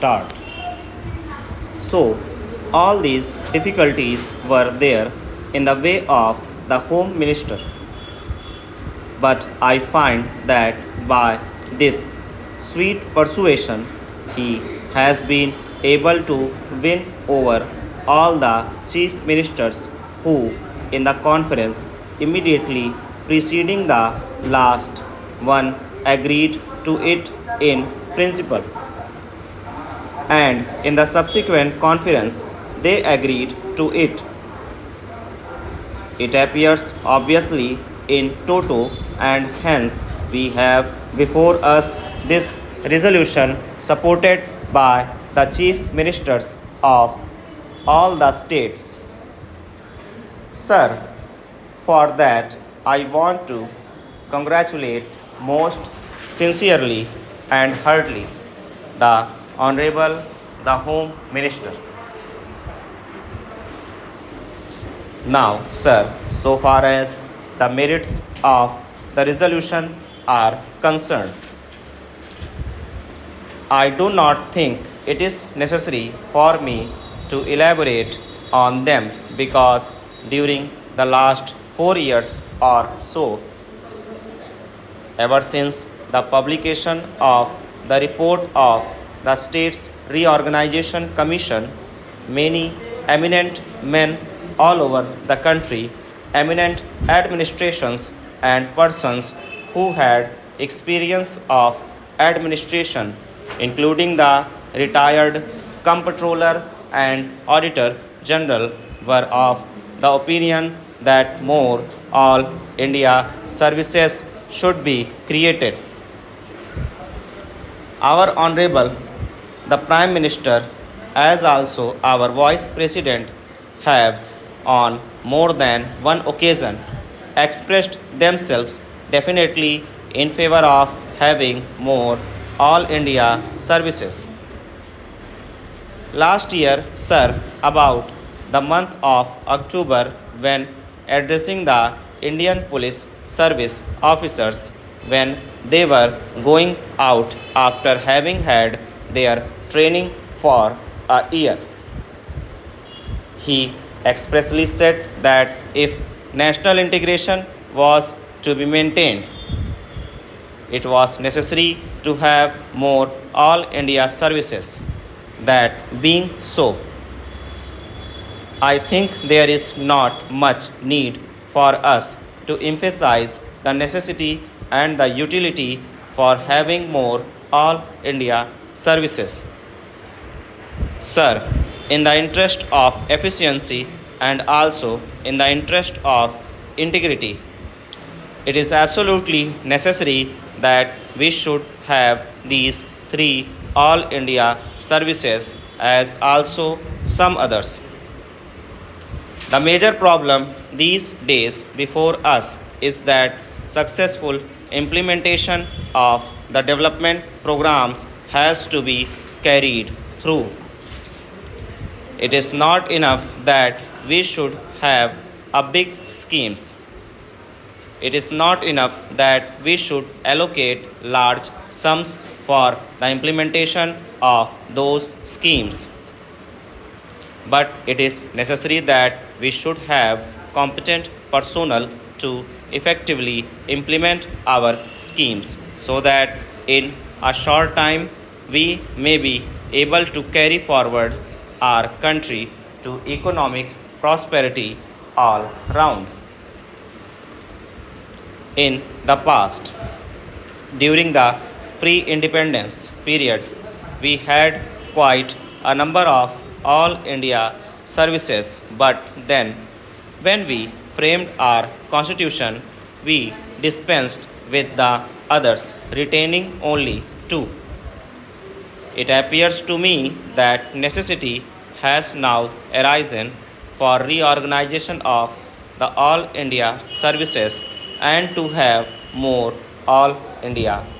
start. So, all these difficulties were there in the way of the Home Minister. But I find that by this sweet persuasion, he has been able to win over all the chief ministers who, in the conference immediately preceding the last one, agreed to it in principle, and in the subsequent conference they agreed to it. It appears obviously in toto, and hence we have before us this resolution supported by the chief ministers of all the states. Sir, for that I want to congratulate most sincerely and heartily the Honorable the Home Minister. Now, sir, so far as the merits of the resolution are concerned, I do not think it is necessary for me to elaborate on them because during the last 4 years or so, ever since the publication of the report of the States Reorganization Commission, many eminent men all over the country, eminent administrations, and persons who had experience of administration, including the retired comptroller and auditor general, were of the opinion that more all India services should be created. Our Honorable the Prime Minister, as also our Vice President, have on more than one occasion expressed themselves definitely in favor of having more all India services. Last year, sir, about the month of October, when addressing the Indian Police Service officers when they were going out after having had their training for a year, he expressly said that if national integration was to be maintained, it was necessary to have more all India services. That being so, I think there is not much need for us to emphasize the necessity and the utility for having more all India services. Sir, in the interest of efficiency and also in the interest of integrity, it is absolutely necessary that we should have these three all India services as also some others. The major problem these days before us is that successful implementation of the development programs has to be carried through. It is not enough that we should have a big schemes. It is not enough that we should allocate large sums for the implementation of those schemes. But it is necessary that we should have competent personnel to effectively implement our schemes so that in a short time we may be able to carry forward our country to economic prosperity all round. In the past, during the pre-independence period, we had quite a number of all India services, but then when we framed our constitution, we dispensed with the others, retaining only two. It appears to me that necessity has now arisen for reorganization of the all India services and to have more all India